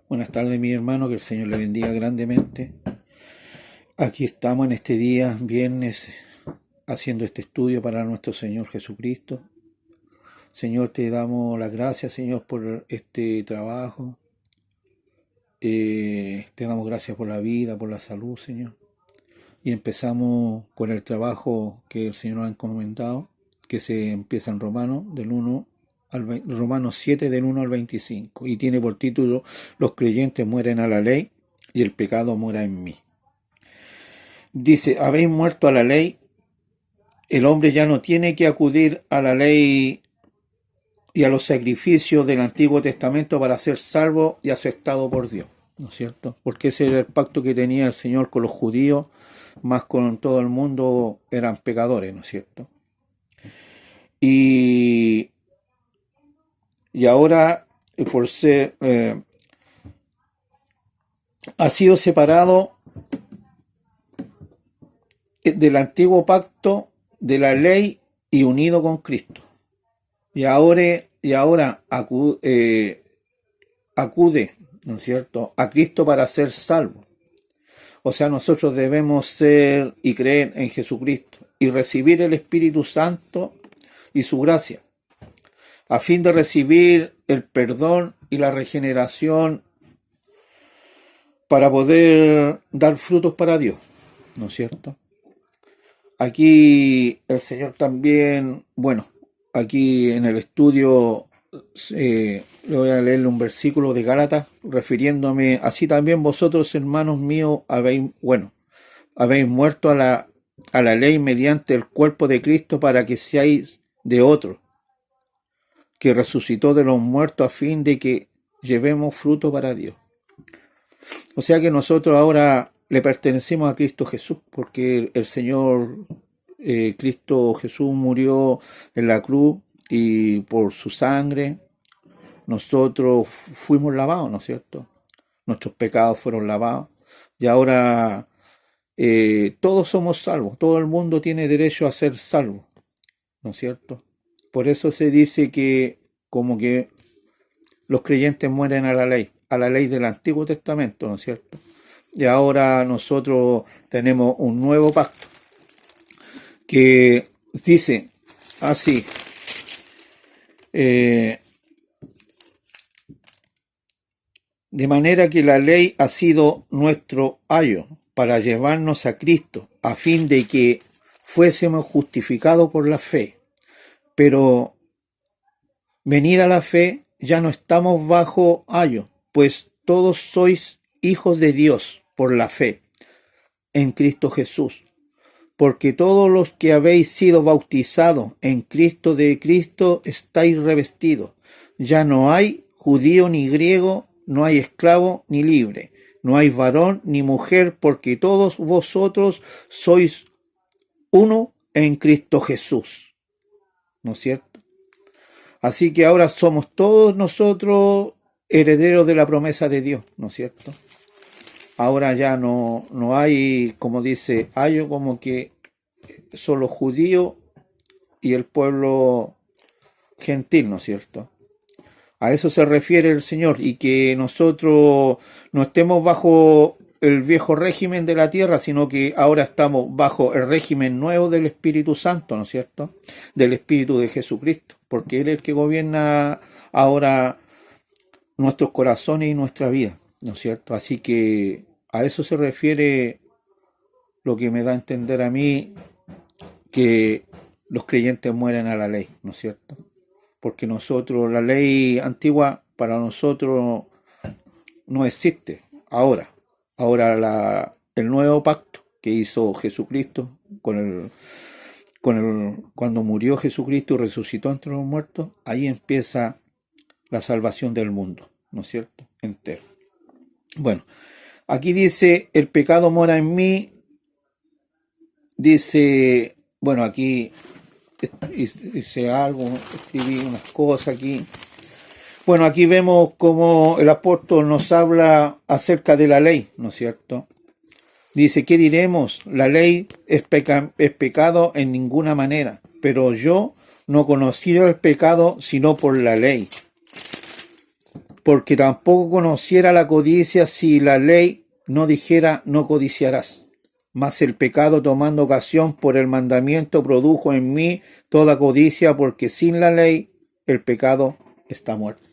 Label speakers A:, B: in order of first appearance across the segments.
A: Buenas tardes, mi hermano, que el Señor le bendiga grandemente. Aquí estamos en este día, viernes, haciendo este estudio para nuestro Señor Jesucristo. Señor, te damos las gracias, Señor, por este trabajo. Te damos gracias por la vida, por la salud, Señor. Y empezamos con el trabajo que el Señor nos ha encomendado, que se empieza en Romanos, Romanos 7, del 1 al 25. Y tiene por título: Los creyentes mueren a la ley y el pecado mora en mí. Dice: habéis muerto a la ley. El hombre ya no tiene que acudir a la ley y a los sacrificios del Antiguo Testamento para ser salvo y aceptado por Dios, ¿no es cierto? Porque ese era el pacto que tenía el Señor con los judíos, más con todo el mundo eran pecadores, ¿no es cierto? Y ahora, por ser, ha sido separado del antiguo pacto, de la ley, y unido con Cristo. Y ahora acude, ¿no es cierto?, a Cristo para ser salvo. O sea, nosotros debemos ser y creer en Jesucristo y recibir el Espíritu Santo y su gracia, a fin de recibir el perdón y la regeneración para poder dar frutos para Dios, ¿no es cierto? Aquí el Señor también, aquí en el estudio le voy a leerle un versículo de Gálatas, refiriéndome: así también vosotros, hermanos míos, habéis muerto a la ley mediante el cuerpo de Cristo, para que seáis de otro, que resucitó de los muertos, a fin de que llevemos fruto para Dios. O sea que nosotros ahora le pertenecemos a Cristo Jesús, porque el Señor Cristo Jesús murió en la cruz, y por su sangre nosotros fuimos lavados, ¿no es cierto? Nuestros pecados fueron lavados, y ahora todos somos salvos. Todo el mundo tiene derecho a ser salvo, ¿no es cierto? Por eso se dice que como que los creyentes mueren a la ley del Antiguo Testamento, ¿no es cierto? Y ahora nosotros tenemos un nuevo pacto que dice así: de manera que la ley ha sido nuestro ayo para llevarnos a Cristo, a fin de que fuésemos justificados por la fe. Pero venida la fe, ya no estamos bajo ayo, pues todos sois hijos de Dios por la fe en Cristo Jesús. Porque todos los que habéis sido bautizados en Cristo, de Cristo estáis revestidos. Ya no hay judío ni griego, no hay esclavo ni libre, no hay varón ni mujer, porque todos vosotros sois uno en Cristo Jesús, ¿no es cierto? Así que ahora somos todos nosotros herederos de la promesa de Dios, ¿no es cierto? Ahora ya no hay, como dice, hay como que solo judío y el pueblo gentil, ¿no es cierto? A eso se refiere el Señor, y que nosotros no estemos bajo el viejo régimen de la tierra, sino que ahora estamos bajo el régimen nuevo del Espíritu Santo, ¿no es cierto? Del Espíritu de Jesucristo, porque Él es el que gobierna ahora nuestros corazones y nuestra vida, ¿no es cierto? Así que a eso se refiere lo que me da a entender a mí, que los creyentes mueren a la ley, ¿no es cierto? Porque nosotros, la ley antigua para nosotros no existe ahora. Ahora el nuevo pacto que hizo Jesucristo cuando murió Jesucristo y resucitó entre los muertos, ahí empieza la salvación del mundo, ¿no es cierto? Entero. Bueno, aquí dice: el pecado mora en mí. Dice, aquí hice algo, escribí unas cosas aquí. Bueno, aquí vemos cómo el apóstol nos habla acerca de la ley, ¿no es cierto? Dice: ¿qué diremos? La ley es pecado en ninguna manera, pero yo no conocí el pecado sino por la ley, porque tampoco conociera la codicia si la ley no dijera no codiciarás. Mas el pecado, tomando ocasión por el mandamiento, produjo en mí toda codicia, porque sin la ley el pecado está muerto.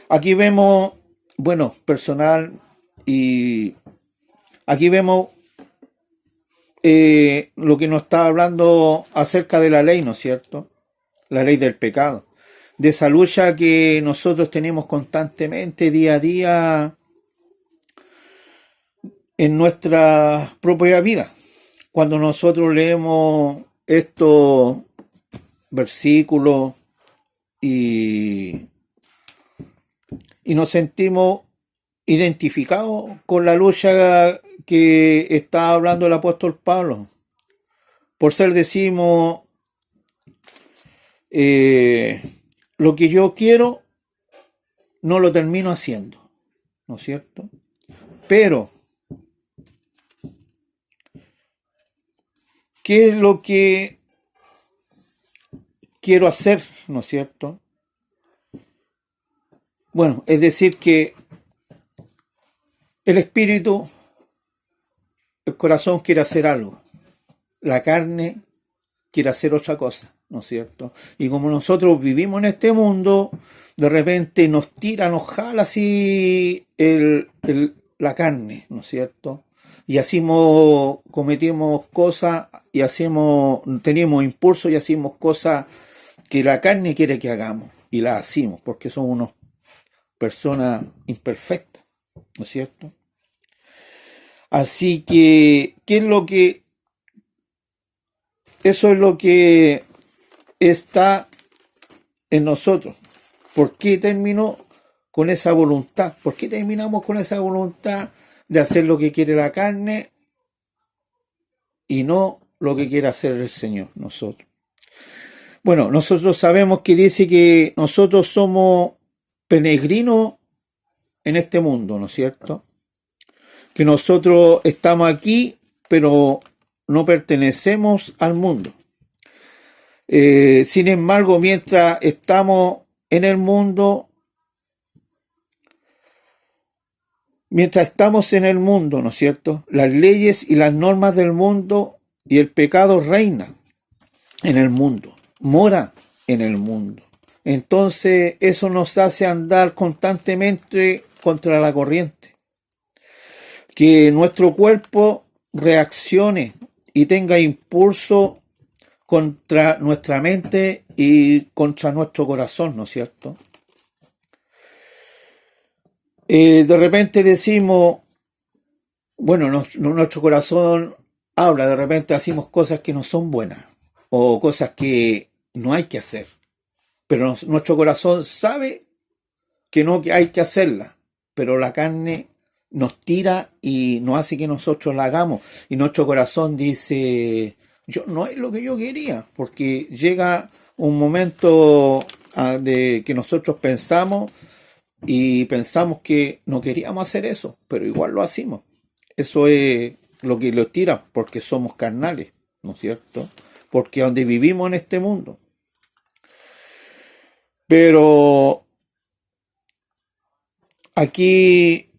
A: Aquí vemos, bueno, personal, y aquí vemos lo que nos está hablando acerca de la ley, ¿no es cierto? La ley del pecado. De esa lucha que nosotros tenemos constantemente, día a día, en nuestra propia vida. Cuando nosotros leemos estos versículos y, y nos sentimos identificados con la lucha que está hablando el apóstol Pablo. Por ser decimos, lo que yo quiero no lo termino haciendo, ¿no es cierto? Pero, ¿qué es lo que quiero hacer, ¿no es cierto? Bueno, es decir que el espíritu, el corazón quiere hacer algo, la carne quiere hacer otra cosa, ¿no es cierto? Y como nosotros vivimos en este mundo, de repente nos tira, nos jala así la carne, ¿no es cierto? Y hacemos, cometimos cosas y tenemos impulsos y hacemos cosas que la carne quiere que hagamos y las hacemos porque somos unas personas imperfectas, ¿no es cierto? Así que, ¿qué es lo que eso es lo que está en nosotros? ¿Por qué terminó con esa voluntad? ¿Por qué terminamos con esa voluntad de hacer lo que quiere la carne y no lo que quiere hacer el Señor, nosotros? Bueno, nosotros sabemos que dice que nosotros somos peregrinos en este mundo, ¿no es cierto? Que nosotros estamos aquí, pero no pertenecemos al mundo. Sin embargo, mientras estamos en el mundo, ¿no es cierto? Las leyes y las normas del mundo y el pecado reina en el mundo, mora en el mundo. Entonces, eso nos hace andar constantemente contra la corriente. Que nuestro cuerpo reaccione y tenga impulso contra nuestra mente y contra nuestro corazón, ¿no es cierto? De repente decimos, bueno, nuestro corazón habla, de repente hacemos cosas que no son buenas o cosas que no hay que hacer, pero nuestro corazón sabe que no hay que hacerlas, pero la carne nos tira y nos hace que nosotros la hagamos y nuestro corazón dice, yo no es lo que yo quería, porque llega un momento de que nosotros pensamos que no queríamos hacer eso, pero igual lo hacemos. Eso es lo que lo tira, porque somos carnales, ¿no es cierto? Porque donde vivimos en este mundo. Pero aquí,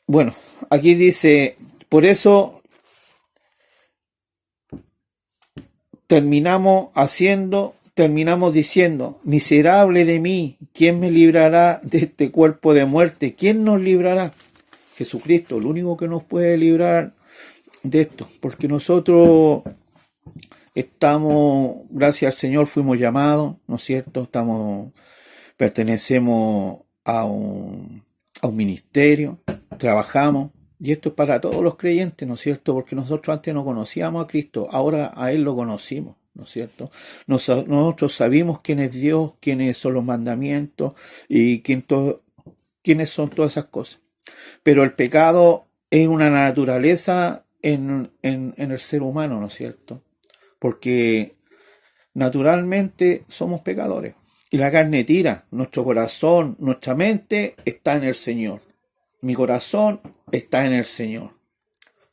A: bueno, aquí dice, por eso terminamos diciendo, miserable de mí, ¿quién me librará de este cuerpo de muerte? ¿Quién nos librará? Jesucristo, el único que nos puede librar de esto, porque nosotros estamos, gracias al Señor, fuimos llamados, ¿no es cierto? Pertenecemos a un ministerio, trabajamos, y esto es para todos los creyentes, ¿no es cierto? Porque nosotros antes no conocíamos a Cristo, ahora a Él lo conocimos, ¿no es cierto? Nosotros sabemos quién es Dios, quiénes son los mandamientos y quiénes son todas esas cosas. Pero el pecado es una naturaleza en el ser humano, ¿no es cierto? Porque naturalmente somos pecadores. Y la carne tira, nuestro corazón, nuestra mente está en el Señor. Mi corazón está en el Señor.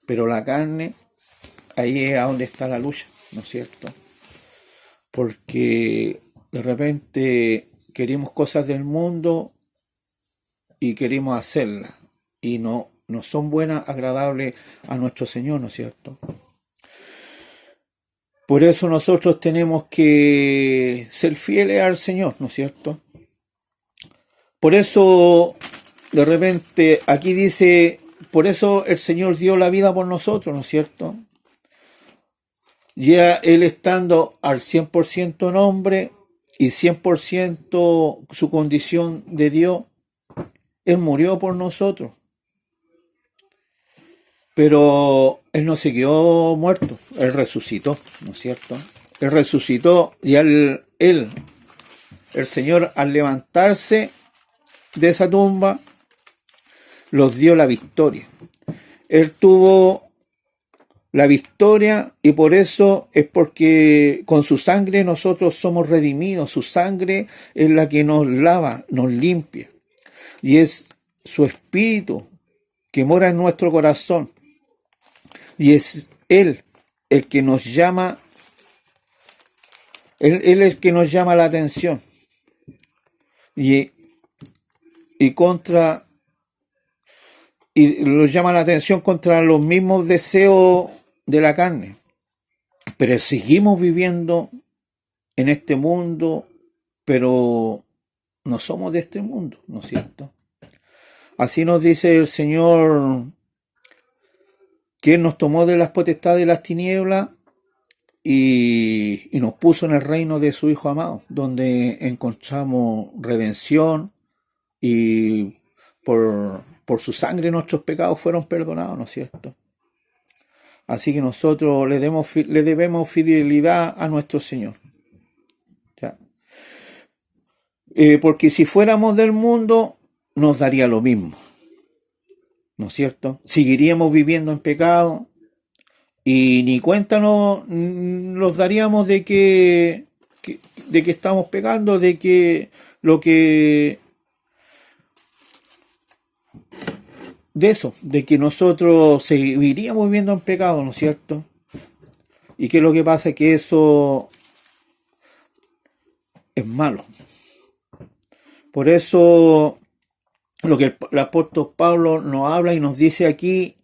A: Pero la carne, ahí es a donde está la lucha, ¿no es cierto? Porque de repente queremos cosas del mundo y queremos hacerlas, y no son buenas, agradables a nuestro Señor, ¿no es cierto? Por eso nosotros tenemos que ser fieles al Señor, ¿no es cierto? Por eso, de repente, aquí dice, por eso el Señor dio la vida por nosotros, ¿no es cierto? Ya Él estando al 100% en hombre y 100% su condición de Dios, Él murió por nosotros. Pero Él no se quedó muerto, Él resucitó, ¿no es cierto? Él resucitó y el Señor, al levantarse de esa tumba, los dio la victoria. Él tuvo la victoria, y por eso es porque con su sangre nosotros somos redimidos. Su sangre es la que nos lava, nos limpia, y es su espíritu que mora en nuestro corazón, y es Él el que nos llama, Él es el que nos llama la atención, y nos llama la atención contra los mismos deseos de la carne. Pero seguimos viviendo en este mundo, pero no somos de este mundo, ¿no es cierto? Así nos dice el Señor, que Él nos tomó de las potestades de las tinieblas y nos puso en el reino de su Hijo amado, donde encontramos redención, y por su sangre nuestros pecados fueron perdonados, ¿no es cierto? Así que nosotros le debemos fidelidad a nuestro Señor. ¿Ya? Porque si fuéramos del mundo, nos daría lo mismo, ¿no es cierto? Seguiríamos viviendo en pecado y ni cuenta nos daríamos de que estamos pecando, de que de que nosotros seguiríamos viviendo en pecado, ¿no es cierto? ¿Y qué es lo que pasa? Que eso es malo. Por eso lo que el apóstol Pablo nos habla y nos dice aquí,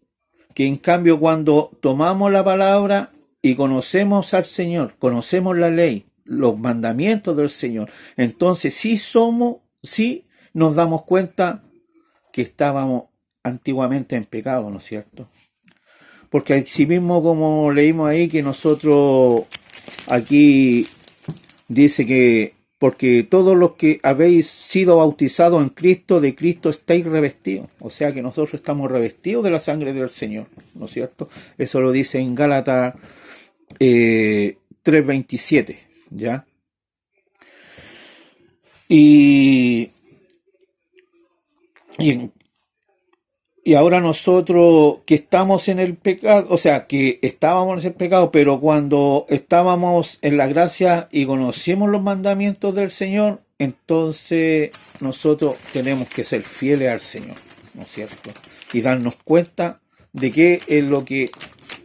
A: que en cambio cuando tomamos la palabra y conocemos al Señor, conocemos la ley, los mandamientos del Señor, entonces sí nos damos cuenta que estábamos antiguamente en pecado, ¿no es cierto? Porque así mismo, como leímos ahí, que nosotros aquí dice que porque todos los que habéis sido bautizados en Cristo, de Cristo estáis revestidos. O sea que nosotros estamos revestidos de la sangre del Señor, ¿no es cierto? Eso lo dice en Gálatas 3:27, ¿ya? Y ahora nosotros que estamos en el pecado, o sea, que estábamos en el pecado, pero cuando estábamos en la gracia y conocimos los mandamientos del Señor, entonces nosotros tenemos que ser fieles al Señor, ¿no es cierto? Y darnos cuenta de qué es lo que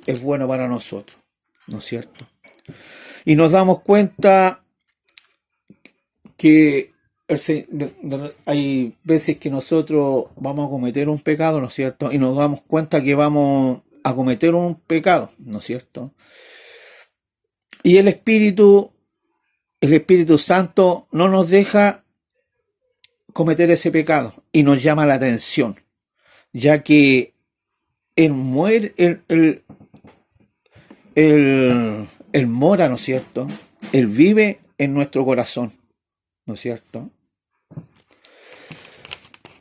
A: es bueno para nosotros, ¿no es cierto? Y nos damos cuenta que hay veces que nosotros vamos a cometer un pecado, ¿no es cierto? Y nos damos cuenta que vamos a cometer un pecado, ¿no es cierto? Y el Espíritu Santo no nos deja cometer ese pecado y nos llama la atención, ya que Él muere, Él mora, ¿no es cierto? Él vive en nuestro corazón, ¿no es cierto?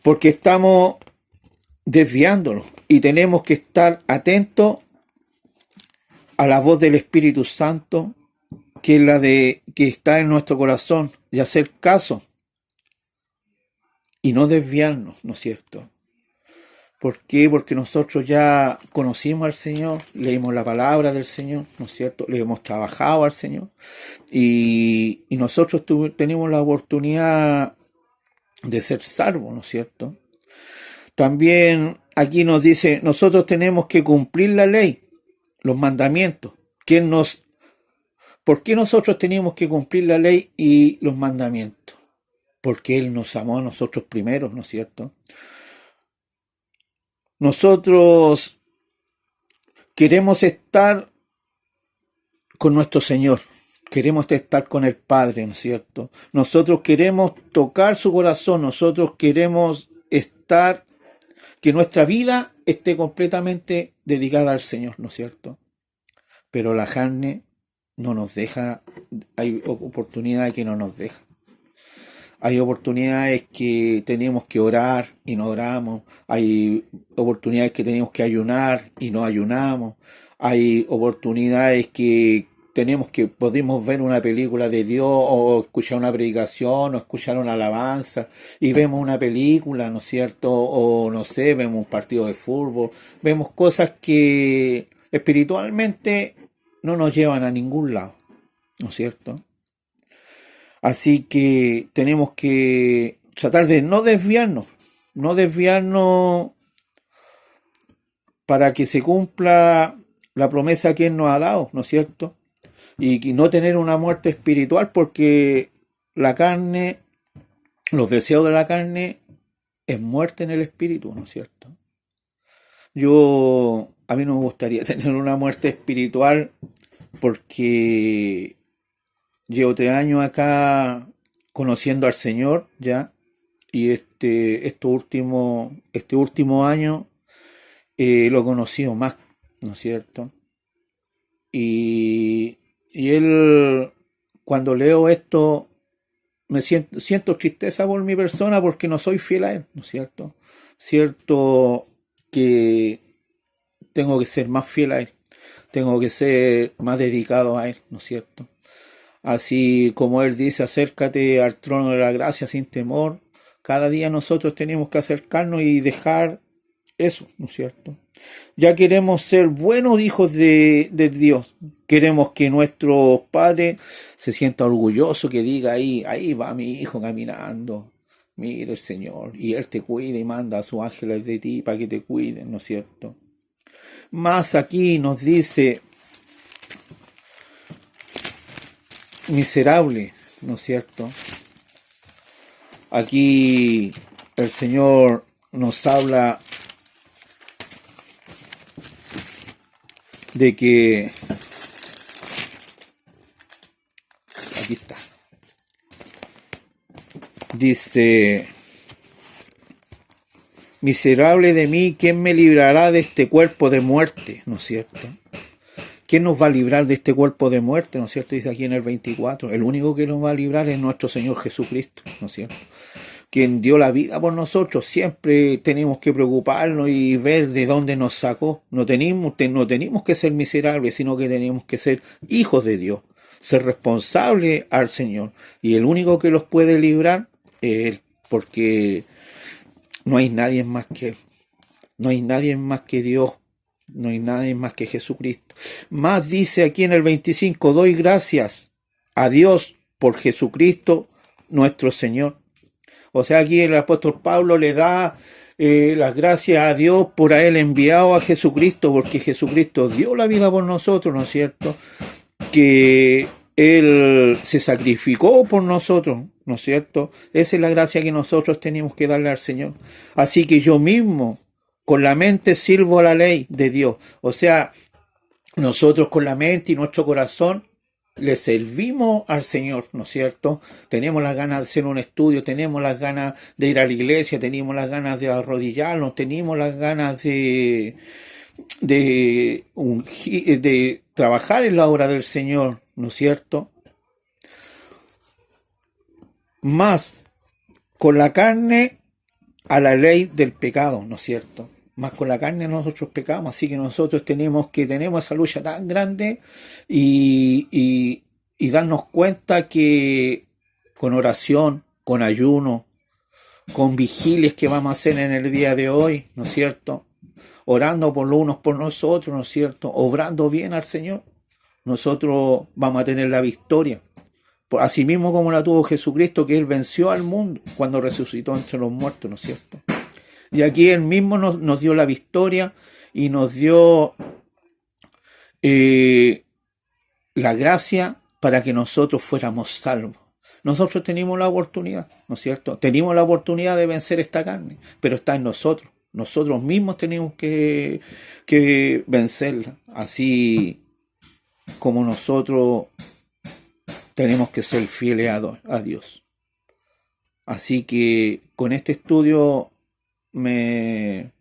A: Porque estamos desviándonos y tenemos que estar atentos a la voz del Espíritu Santo, que es la que está en nuestro corazón, y hacer caso y no desviarnos, ¿no es cierto? ¿Por qué? Porque nosotros ya conocimos al Señor, leímos la palabra del Señor, ¿no es cierto? Le hemos trabajado al Señor, y nosotros tenemos la oportunidad de ser salvos, ¿no es cierto? También aquí nos dice, nosotros tenemos que cumplir la ley, los mandamientos. ¿Por qué nosotros tenemos que cumplir la ley y los mandamientos? porque Él nos amó a nosotros primero, ¿no es cierto? Nosotros queremos estar con nuestro Señor, queremos estar con el Padre, ¿no es cierto? Nosotros queremos tocar su corazón, nosotros queremos estar, que nuestra vida esté completamente dedicada al Señor, ¿no es cierto? Pero la carne no nos deja, hay oportunidades que no nos deja. Hay oportunidades que tenemos que orar y no oramos. Hay oportunidades que tenemos que ayunar y no ayunamos. Hay oportunidades que podemos ver una película de Dios o escuchar una predicación o escuchar una alabanza y vemos una película, ¿no es cierto? O no sé, vemos un partido de fútbol. Vemos cosas que espiritualmente no nos llevan a ningún lado, ¿no es cierto? Así que tenemos que tratar de no desviarnos para que se cumpla la promesa que Él nos ha dado, ¿no es cierto? Y no tener una muerte espiritual, porque la carne, los deseos de la carne es muerte en el espíritu, ¿no es cierto? A mí no me gustaría tener una muerte espiritual porque llevo 3 años acá conociendo al Señor ya, y este último año lo he conocido más, ¿no es cierto? Y él, cuando leo esto, siento tristeza por mi persona porque no soy fiel a él, ¿no es cierto? Cierto que tengo que ser más fiel a él, tengo que ser más dedicado a él, ¿no es cierto? Así como Él dice, acércate al trono de la gracia sin temor. Cada día nosotros tenemos que acercarnos y dejar eso, ¿no es cierto? Ya queremos ser buenos hijos de Dios. Queremos que nuestro Padre se sienta orgulloso, que diga ahí va mi hijo caminando. Mira el Señor. Y Él te cuida y manda a sus ángeles de ti para que te cuiden, ¿no es cierto? Más aquí nos dice, miserable, ¿no es cierto? Aquí el Señor nos habla de que, aquí está, dice, miserable de mí, ¿quién me librará de este cuerpo de muerte? ¿No es cierto? ¿Quién nos va a librar de este cuerpo de muerte? ¿No es cierto? Dice aquí en el 24. El único que nos va a librar es nuestro Señor Jesucristo, ¿no es cierto? Quien dio la vida por nosotros. Siempre tenemos que preocuparnos y ver de dónde nos sacó. No tenemos que ser miserables, sino que tenemos que ser hijos de Dios, ser responsables al Señor. Y el único que los puede librar es Él, porque no hay nadie más que Él. No hay nadie más que Dios. No hay nadie más que Jesucristo. Más dice aquí en el 25, doy gracias a Dios por Jesucristo nuestro Señor. O sea, aquí el apóstol Pablo le da las gracias a Dios por haber enviado a Jesucristo, porque Jesucristo dio la vida por nosotros, ¿no es cierto? Que Él se sacrificó por nosotros, ¿no es cierto? Esa es la gracia que nosotros tenemos que darle al Señor. Así que yo mismo, con la mente, sirvo a la ley de Dios. O sea, nosotros con la mente y nuestro corazón le servimos al Señor, ¿no es cierto? Tenemos las ganas de hacer un estudio, tenemos las ganas de ir a la iglesia, tenemos las ganas de arrodillarnos, tenemos las ganas de trabajar en la obra del Señor, ¿no es cierto? Más con la carne a la ley del pecado, ¿no es cierto? Más con la carne nosotros pecamos, así que nosotros tenemos esa lucha tan grande y darnos cuenta que con oración, con ayuno, con vigilias que vamos a hacer en el día de hoy, ¿no es cierto? Orando por los unos por nosotros, ¿no es cierto? Obrando bien al Señor, nosotros vamos a tener la victoria. Así mismo como la tuvo Jesucristo, que Él venció al mundo cuando resucitó entre los muertos, ¿no es cierto? Y aquí Él mismo nos dio la victoria y nos dio la gracia para que nosotros fuéramos salvos. Nosotros tenemos la oportunidad, ¿no es cierto? Tenemos la oportunidad de vencer esta carne, pero está en nosotros. Nosotros mismos tenemos que vencerla, así como nosotros tenemos que ser fieles a Dios. Así que con este estudio me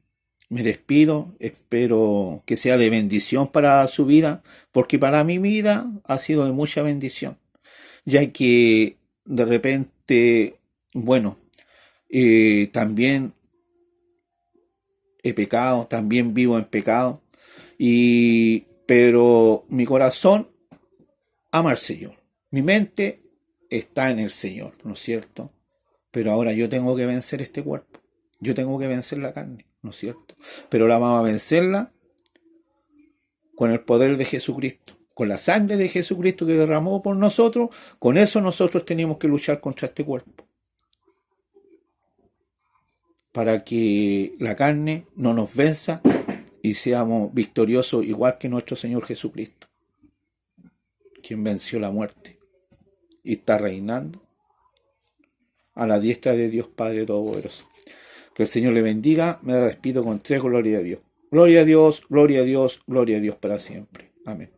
A: despido, espero que sea de bendición para su vida, porque para mi vida ha sido de mucha bendición, ya que de repente, bueno, también he pecado, también vivo en pecado, pero mi corazón ama al Señor, mi mente está en el Señor, ¿no es cierto? Pero ahora yo tengo que vencer este cuerpo, yo tengo que vencer la carne, ¿no es cierto? Pero la vamos a vencerla con el poder de Jesucristo, con la sangre de Jesucristo que derramó por nosotros. Con eso nosotros tenemos que luchar contra este cuerpo, para que la carne no nos venza y seamos victoriosos igual que nuestro Señor Jesucristo, quien venció la muerte y está reinando a la diestra de Dios Padre Todopoderoso. Que el Señor le bendiga. Me despido con 3 gloria a Dios. Gloria a Dios, gloria a Dios, gloria a Dios para siempre. Amén.